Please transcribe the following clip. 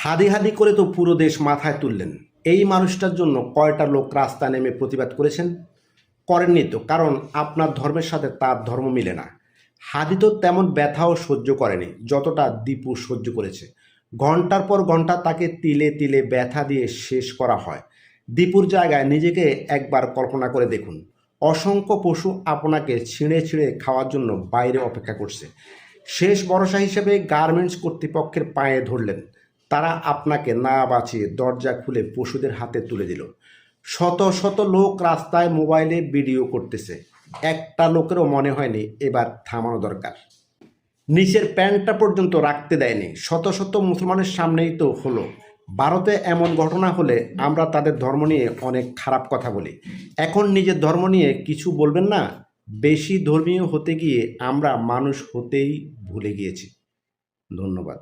হাদি হাদি করে তো পুরো দেশ মাথায় তুললেন। এই মানুষটার জন্য কয়টা লোক রাস্তায় নেমে প্রতিবাদ করেছেন? করেননি তো, কারণ আপনার ধর্মের সাথে তার ধর্ম মিলে না। হাদি তো তেমন ব্যথাও সহ্য করেনি যতটা দীপু সহ্য করেছে। ঘন্টার পর ঘন্টা তাকে তিলে তিলে ব্যথা দিয়ে শেষ করা হয়। দীপুর জায়গায় নিজেকে একবার কল্পনা করে দেখুন। অসংখ্য পশু আপনাকে ছিঁড়ে ছিঁড়ে খাওয়ার জন্য বাইরে অপেক্ষা করছে। শেষ ভরসা হিসেবে গার্মেন্টস কর্তৃপক্ষের পায়ে ধরলেন। তারা আপনাকে না বাঁচিয়ে দরজা খুলে পশুদের হাতে তুলে দিল। শত শত লোক রাস্তায় মোবাইলে ভিডিও করতেছে। একটা লোকেরও মনে হয়নি এবার থামানো দরকার। নিচের প্যান্টটা পর্যন্ত রাখতে দেয়নি। শত শত মুসলমানের সামনেই তো হলো। ভারতে এমন ঘটনা হলে আমরা তাদের ধর্ম নিয়ে অনেক খারাপ কথা বলি। এখন নিজের ধর্ম নিয়ে কিছু বলবেন না? বেশি ধর্মীয় হতে গিয়ে আমরা মানুষ হতেই ভুলে গিয়েছি। ধন্যবাদ।